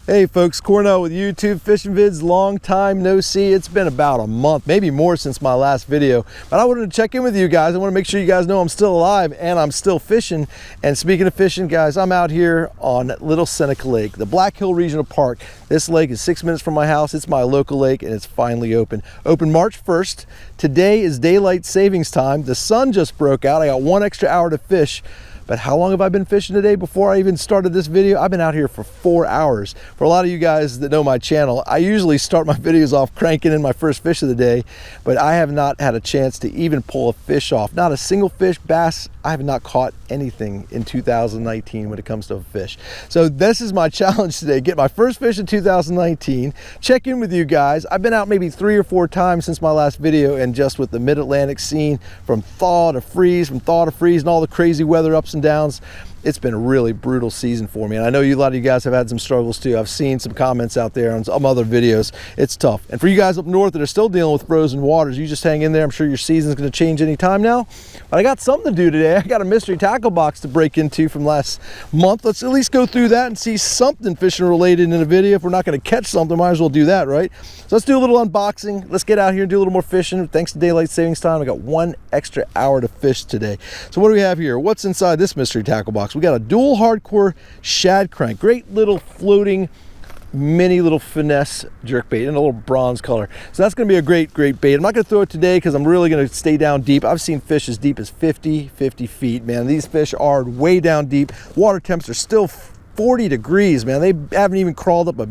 Hey folks, Cornell with YouTube Fishing Vids. Long time no see. It's been about a month, maybe more since my last video. But I wanted to check in with you guys. I want to make sure you guys know I'm still alive and I'm still fishing. And speaking of fishing, guys, I'm out here on Little Seneca Lake, the Black Hill Regional Park. This lake is 6 minutes from my house. It's my local lake and it's finally open. Open March 1st. Today is daylight savings time. The sun just broke out. I got 1 extra hour to fish. But how long have I been fishing today? Before I even started this video, I've been out here for 4 hours. For a lot of you guys that know my channel, I usually start my videos off cranking in my first fish of the day, but I have not had a chance to even pull a fish off. Not a single fish, bass. I have not caught anything in 2019 when it comes to a fish. So this is my challenge today, get my first fish in 2019, check in with you guys. I've been out maybe 3 or 4 times since my last video, and just with the mid-Atlantic scene, from thaw to freeze, and all the crazy weather ups and downs, it's been a really brutal season for me. And I know a lot of you guys have had some struggles too. I've seen some comments out there on some other videos. It's tough. And for you guys up north that are still dealing with frozen waters, you just hang in there. I'm sure your season's going to change any time now. But I got something to do today. I got a mystery tackle box to break into from last month. Let's at least go through that and see something fishing related in a video. If we're not going to catch something, might as well do that, right? So let's do a little unboxing. Let's get out here and do a little more fishing. Thanks to daylight savings time, I got 1 extra hour to fish today. So what do we have here? What's inside this mystery tackle box? We got a dual hardcore shad crank, great little floating mini little finesse jerkbait in a little bronze color. So that's going to be a great bait. I'm not going to throw it today because I'm really going to stay down deep. I've seen fish as deep as 50 feet, man. These fish are way down deep. Water temps are still 40 degrees, man. They haven't even crawled up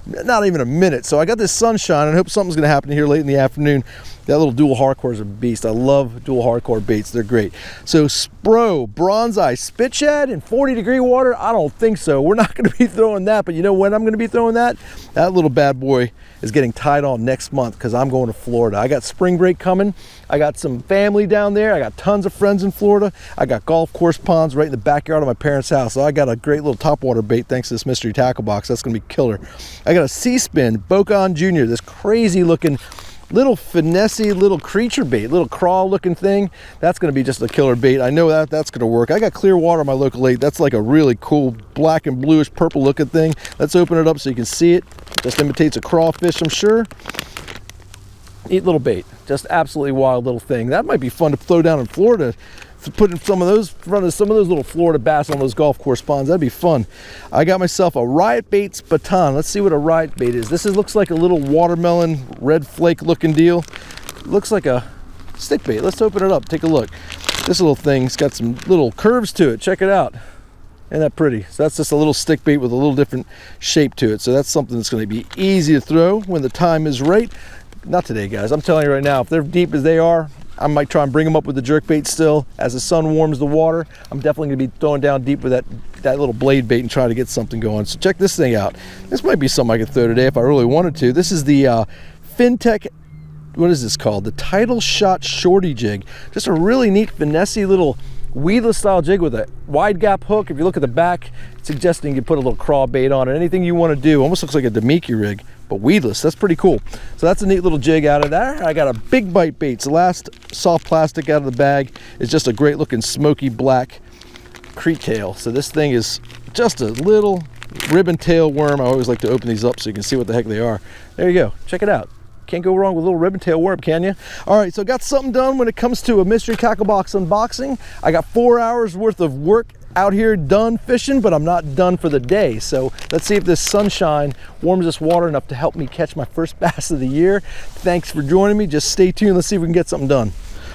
not even a minute. So I got this sunshine and I hope something's going to happen here late in the afternoon. That little dual hardcore is a beast. I love dual hardcore baits. They're great. So Spro bronzeye spit shad in 40-degree water? I don't think so. We're not going to be throwing that, but you know when I'm going to be throwing that? That little bad boy is getting tied on next month because I'm going to Florida. I got spring break coming. I got some family down there. I got tons of friends in Florida. I got golf course ponds right in the backyard of my parents' house. So I got a great little topwater bait thanks to this mystery tackle box. That's going to be killer. I got a C-Spin Bocon Jr., this crazy looking little finessey little creature bait, little crawl looking thing. That's going to be just a killer bait. I know that's going to work. I got clear water on my local lake. That's like a really cool black and bluish purple looking thing. Let's open it up so you can see it. Just imitates a crawfish, I'm sure. Neat little bait, just absolutely wild little thing. That might be fun to throw down in Florida, to put in some of those little Florida bass on those golf course ponds. That'd be fun. I got myself a Riot Bait's baton. Let's see what a Riot Bait is. This looks like a little watermelon red flake looking deal. Looks like a stick bait. Let's open it up, take a look. This little thing's got some little curves to it. Check it out. Isn't that pretty? So that's just a little stick bait with a little different shape to it. So that's something that's going to be easy to throw when the time is right. Not today, guys. I'm telling you right now, if they're deep as they are, I might try and bring them up with the jerkbait still. As the sun warms the water, I'm definitely going to be throwing down deep with that little blade bait and try to get something going. So check this thing out. This might be something I could throw today if I really wanted to. This is the FinTech, what is this called? The Title Shot Shorty Jig. Just a really neat, finessey little weedless style jig with a wide gap hook. If you look at the back, it's suggesting you put a little craw bait on it. Anything you want to do. Almost looks like a Demiki rig, but weedless. That's pretty cool. So that's a neat little jig out of there. I got a big bite bait. It's the last soft plastic out of the bag. It's just a great looking smoky black creek tail. So this thing is just a little ribbon tail worm. I always like to open these up so you can see what the heck they are. There you go. Check it out. Can't go wrong with a little ribbon tail worm, can you? All right, so I got something done when it comes to a mystery tackle box unboxing. I got 4 hours worth of work out here done fishing, but I'm not done for the day. So let's see if this sunshine warms this water enough to help me catch my first bass of the year. Thanks for joining me. Just stay tuned. Let's see if we can get something done.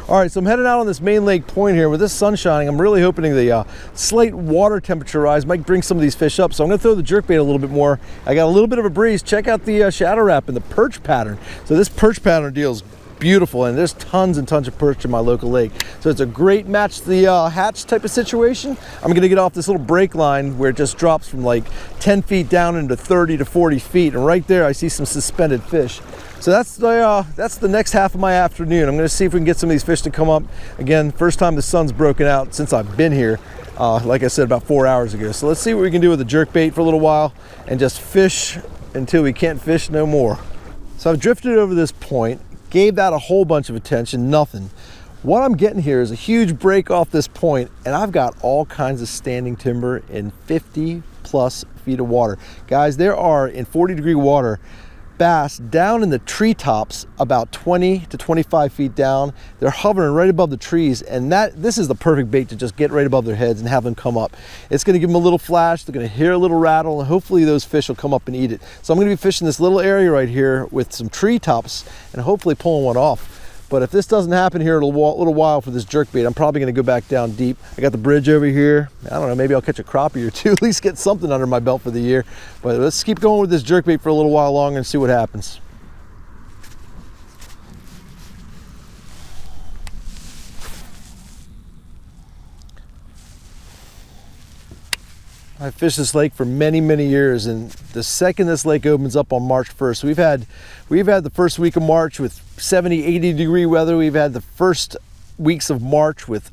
All right, so I'm heading out on this main lake point here. With this sun shining, I'm really hoping the slight water temperature rise might bring some of these fish up. So I'm gonna throw the jerkbait a little bit more. I got a little bit of a breeze. Check out the shadow wrap and the perch pattern. So this perch pattern deal is beautiful, and there's tons and tons of perch in my local lake. So it's a great match the hatch type of situation. I'm gonna get off this little break line where it just drops from like 10 feet down into 30 to 40 feet. And right there, I see some suspended fish. So that's the next half of my afternoon. I'm gonna see if we can get some of these fish to come up. Again, first time the sun's broken out since I've been here. Like I said, about 4 hours ago. So let's see what we can do with the jerkbait for a little while and just fish until we can't fish no more. So I've drifted over this point, gave that a whole bunch of attention, nothing. What I'm getting here is a huge break off this point, and I've got all kinds of standing timber in 50+ feet of water. Guys, there are in 40-degree water bass down in the treetops about 20 to 25 feet down. They're hovering right above the trees, and this is the perfect bait to just get right above their heads and have them come up. It's going to give them a little flash, they're going to hear a little rattle, and hopefully those fish will come up and eat it. So I'm going to be fishing this little area right here with some treetops and hopefully pulling one off. But if this doesn't happen here in a little while for this jerkbait, I'm probably going to go back down deep. I got the bridge over here. I don't know, maybe I'll catch a crappie or two, at least get something under my belt for the year. But let's keep going with this jerkbait for a little while longer and see what happens. I fished this lake for many, many years, and the second this lake opens up on March 1st, we've had the first week of March with 70, 80-degree weather. We've had the first weeks of March with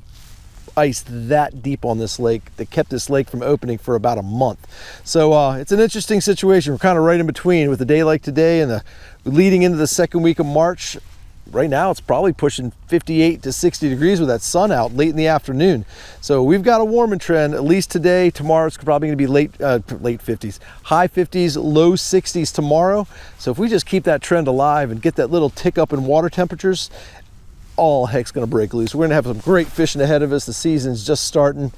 ice that deep on this lake that kept this lake from opening for about a month. So it's an interesting situation. We're kind of right in between with a day like today and leading into the second week of March. Right now it's probably pushing 58 to 60 degrees with that sun out late in the afternoon. So we've got a warming trend, at least today. Tomorrow it's probably going to be late 50s, high 50s, low 60s tomorrow. So if we just keep that trend alive and get that little tick up in water temperatures, all heck's going to break loose. We're going to have some great fishing ahead of us. The season's just starting,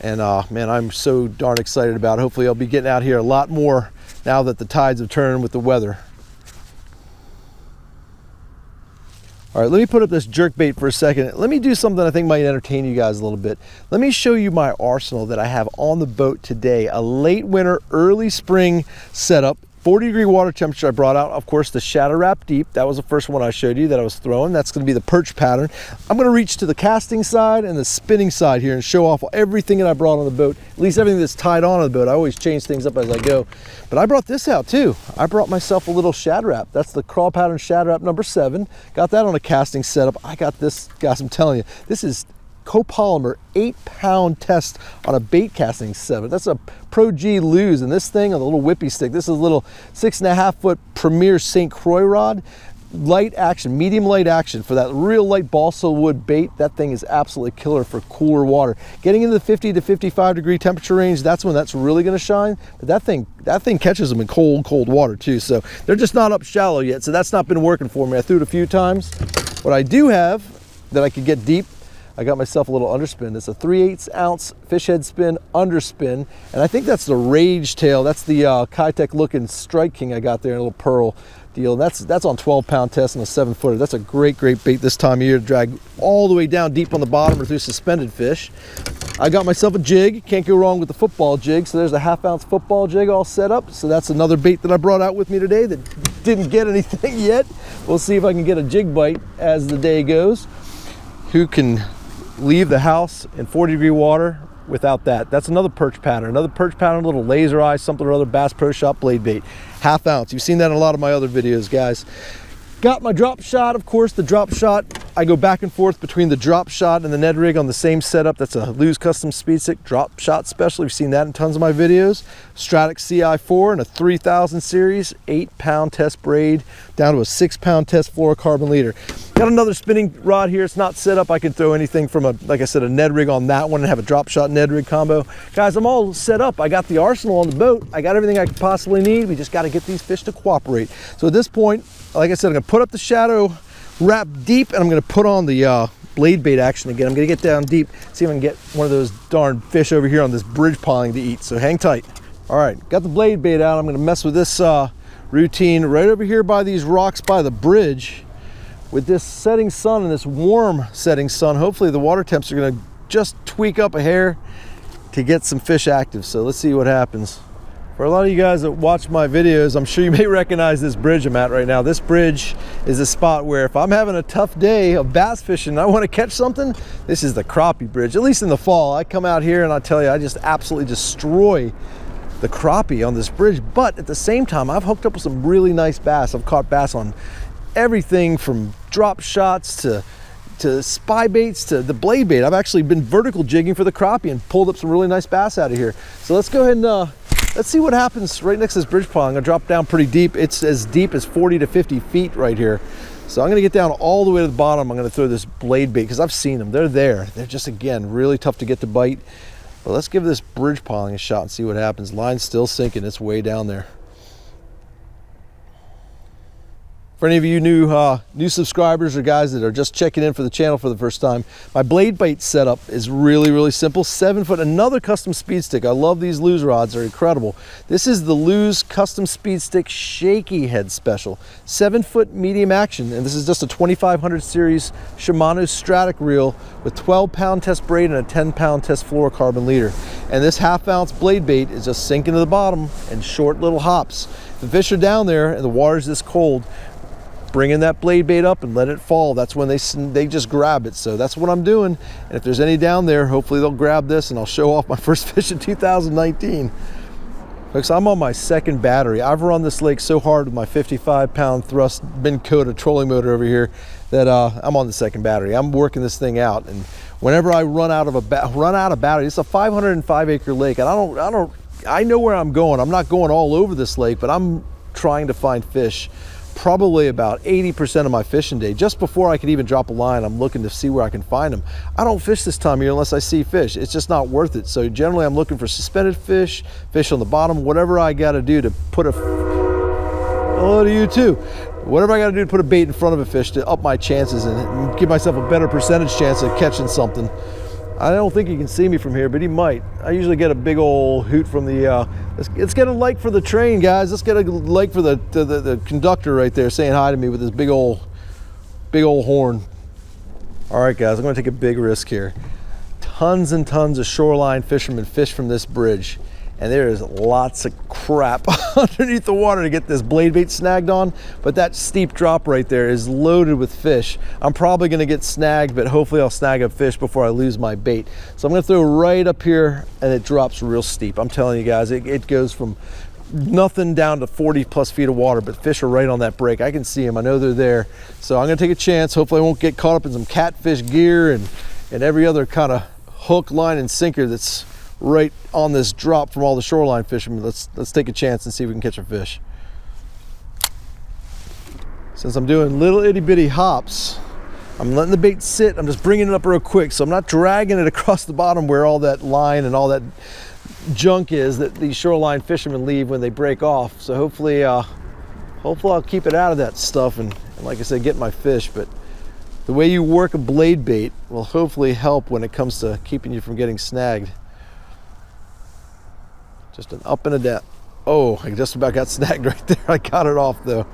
and man, I'm so darn excited about it. Hopefully I'll be getting out here a lot more now that the tides have turned with the weather. All right, let me put up this jerkbait for a second. Let me do something I think might entertain you guys a little bit. Let me show you my arsenal that I have on the boat today. A late winter, early spring setup. 40-degree water temperature. I brought out, of course, the Shadow Wrap Deep. That was the first one I showed you that I was throwing. That's going to be the perch pattern. I'm going to reach to the casting side and the spinning side here and show off everything that I brought on the boat, at least everything that's tied on the boat. I always change things up as I go. But I brought this out too. I brought myself a little Shadow Wrap. That's the Crawl Pattern Shadow Wrap number 7. Got that on a casting setup. I got this, guys, I'm telling you, this is copolymer 8-pound test on a bait casting 7. That's a Pro G Lose, and this thing on the little whippy stick, this is a little 6.5-foot Premier St. Croix rod. Light action, medium light action for that real light balsa wood bait. That thing is absolutely killer for cooler water. Getting into the 50 to 55 degree temperature range, that's when that's really going to shine. But that thing catches them in cold water too. So they're just not up shallow yet. So that's not been working for me. I threw it a few times. What I do have that I could get deep, I got myself a little underspin. It's a 3/8 ounce fish head spin underspin, and I think that's the Rage Tail. That's the Kitech looking Strike King I got there, a little pearl deal. That's on 12-pound test and a 7-footer. That's a great bait this time of year to drag all the way down deep on the bottom or through suspended fish. I got myself a jig. Can't go wrong with the football jig. So there's a 1/2 ounce football jig all set up. So that's another bait that I brought out with me today that didn't get anything yet. We'll see if I can get a jig bite as the day goes. Who can leave the house in 40-degree water without that? That's another perch pattern, a little laser eye, something or other, Bass Pro Shop blade bait, 1/2 ounce. You've seen that in a lot of my other videos, guys. Got my drop shot, of course. The drop shot, I go back and forth between the drop shot and the Ned rig on the same setup. That's a Lose Custom Speed Stick drop shot special. You've seen that in tons of my videos. Stratic CI4 and a 3000 series 8-pound test braid down to a 6-pound test fluorocarbon leader. Got another spinning rod here. It's not set up. I can throw anything from like I said, a Ned rig on that one and have a drop shot Ned rig combo. Guys, I'm all set up. I got the arsenal on the boat. I got everything I could possibly need. We just got to get these fish to cooperate. So at this point, like I said, I'm going to put up the Shadow Wrap Deep, and I'm going to put on the blade bait action again. I'm going to get down deep, see if I can get one of those darn fish over here on this bridge piling to eat. So hang tight. All right, got the blade bait out. I'm going to mess with this routine right over here by these rocks by the bridge. With this setting sun and this warm setting sun, hopefully the water temps are going to just tweak up a hair to get some fish active. So let's see what happens. For a lot of you guys that watch my videos, I'm sure you may recognize this bridge I'm at right now. This bridge is a spot where if I'm having a tough day of bass fishing and I want to catch something, this is the Crappie Bridge. At least in the fall, I come out here and I tell you, I just absolutely destroy the crappie on this bridge. But at the same time, I've hooked up with some really nice bass. I've caught bass on everything from drop shots to spy baits to the blade bait. I've actually been vertical jigging for the crappie and pulled up some really nice bass out of here. So let's go ahead and let's see what happens right next to this bridge pile. I'm gonna drop down pretty deep. It's as deep as 40 to 50 feet right here. So I'm gonna get down all the way to the bottom. I'm gonna throw this blade bait because I've seen them. They're there. They're just, again, really tough to get to bite. But let's give this bridge piling a shot and see what happens. Line's still sinking, it's way down there. For any of you new subscribers or guys that are just checking in for the channel for the first time, my blade bait setup is really simple. 7 foot, another custom speed stick. I love these Lew's rods, they're incredible. This is the Lew's custom speed stick shaky head special. 7 foot medium action, and this is just a 2500 series Shimano Stratic reel with 12-pound test braid and a 10-pound test fluorocarbon leader. And this 1/2 ounce blade bait is just sinking to the bottom in short little hops. If the fish are down there and the water's this cold, bring in that blade bait up and let it fall. That's when they just grab it. So that's what I'm doing. And if there's any down there, hopefully they'll grab this and I'll show off my first fish in 2019. Folks, I'm on my second battery. I've run this lake so hard with my 55-pound thrust Minn Kota trolling motor over here that I'm on the second battery. I'm working this thing out, and whenever I run out of battery, it's a 505-acre lake, and I know where I'm going. I'm not going all over this lake, but I'm trying to find fish. Probably about 80% of my fishing day. Just before I could even drop a line, I'm looking to see where I can find them. I don't fish this time of year unless I see fish. It's just not worth it. So generally I'm looking for suspended fish, fish on the bottom, whatever I got to do to put a, hello to you too, whatever I got to do to put a bait in front of a fish to up my chances and give myself a better percentage chance of catching something. I don't think you can see me from here, but he might. I usually get a big old hoot from the, let's get a like for the train, guys. Let's get a like for the conductor right there saying hi to me with this big old horn. All right, guys, I'm gonna take a big risk here. Tons and tons of shoreline fishermen fish from this bridge, and there is lots of crap underneath the water to get this blade bait snagged on, but that steep drop right there is loaded with fish. I'm probably gonna get snagged, but hopefully I'll snag a fish before I lose my bait. So I'm gonna throw right up here, and it drops real steep. I'm telling you guys, it goes from nothing down to 40+ feet of water, but fish are right on that break. I can see them, I know they're there. So I'm gonna take a chance. Hopefully I won't get caught up in some catfish gear and every other kind of hook, line, and sinker that's right on this drop from all the shoreline fishermen. Let's take a chance and see if we can catch a fish. Since I'm doing little itty bitty hops, I'm letting the bait sit. I'm just bringing it up real quick, so I'm not dragging it across the bottom where all that line and all that junk is that these shoreline fishermen leave when they break off. So hopefully I'll keep it out of that stuff and like I said, get my fish. But the way you work a blade bait will hopefully help when it comes to keeping you from getting snagged. Just an up and a down. Oh, I just about got snagged right there. I got it off though.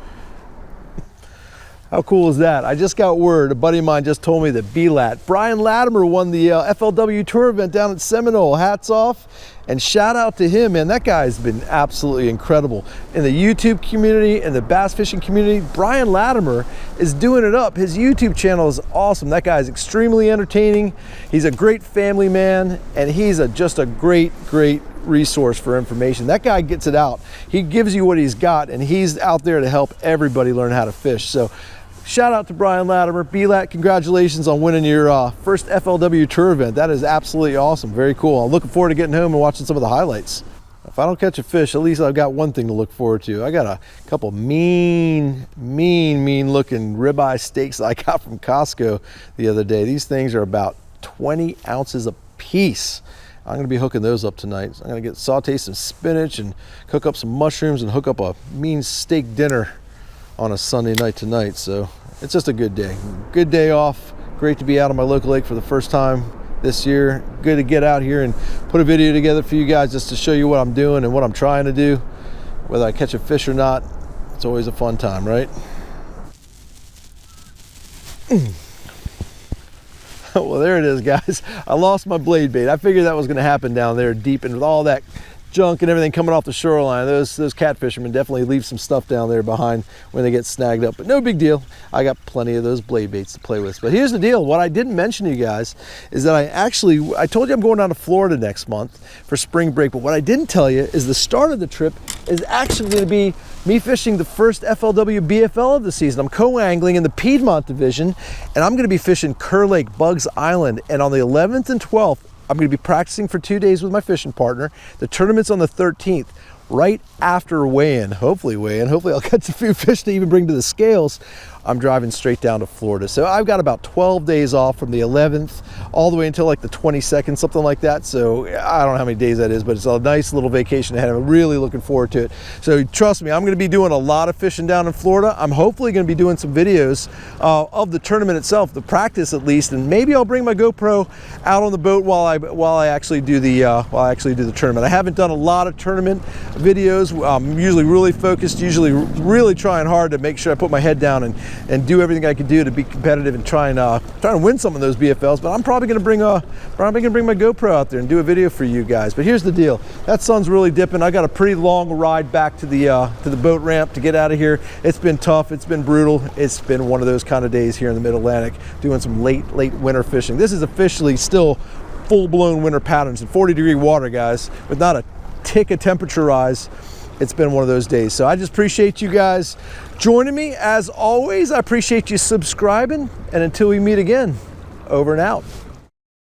How cool is that? I just got word, a buddy of mine just told me that b-lat, Brian Latimer, won the FLW tour event down at Seminole. Hats off and shout out to him, man. That guy's been absolutely incredible. In the YouTube community, in the bass fishing community, Brian Latimer is doing it up. His YouTube channel is awesome. That guy is extremely entertaining. He's a great family man, and he's just a great resource for information. That guy gets it out. He gives you what he's got, and he's out there to help everybody learn how to fish. So shout out to Brian Latimer. b-lat, congratulations on winning your first FLW tour event. That is absolutely awesome. Very cool. I'm looking forward to getting home and watching some of the highlights. If I don't catch a fish, at least I've got one thing to look forward to. I got a couple mean looking ribeye steaks that I got from Costco the other day. These things are about 20 ounces a piece. I'm gonna be hooking those up tonight. So I'm gonna saute some spinach and cook up some mushrooms and hook up a mean steak dinner on a Sunday night tonight. So it's just a good day. Good day off. Great to be out on my local lake for the first time this year. Good to get out here and put a video together for you guys just to show you what I'm doing and what I'm trying to do. Whether I catch a fish or not, it's always a fun time, right? Well, there it is, guys. I lost my blade bait. I figured that was going to happen down there deep, and with all that junk and everything coming off the shoreline, those cat fishermen definitely leave some stuff down there behind when they get snagged up. But no big deal. I got plenty of those blade baits to play with. But here's the deal. What I didn't mention to you guys is that I told you I'm going down to Florida next month for spring break. But what I didn't tell you is the start of the trip is actually going to be me fishing the first FLW BFL of the season. I'm co-angling in the Piedmont division, and I'm going to be fishing Kerr Lake, Bugs Island. And on the 11th and 12th, I'm going to be practicing for 2 days with my fishing partner. The tournament's on the 13th, right after weigh-in. Hopefully I'll catch a few fish to even bring to the scales. I'm driving straight down to Florida. So I've got about 12 days off from the 11th all the way until like the 22nd, something like that. So I don't know how many days that is, but it's a nice little vacation ahead. I'm really looking forward to it. So trust me, I'm going to be doing a lot of fishing down in Florida. I'm hopefully going to be doing some videos of the tournament itself, the practice at least, and maybe I'll bring my GoPro out on the boat while I actually do the tournament. I haven't done a lot of tournament videos. I'm usually really focused, usually really trying hard to make sure I put my head down and do everything I can do to be competitive and try and win some of those BFLs. But I'm probably going to bring my GoPro out there and do a video for you guys. But here's the deal: that sun's really dipping. I got a pretty long ride back to the boat ramp to get out of here. It's been tough. It's been brutal. It's been one of those kind of days here in the Mid-Atlantic, doing some late winter fishing. This is officially still full-blown winter patterns in 40-degree water, guys, with not a tick of temperature rise. It's been one of those days. So I just appreciate you guys joining me. As always, I appreciate you subscribing. And until we meet again, over and out.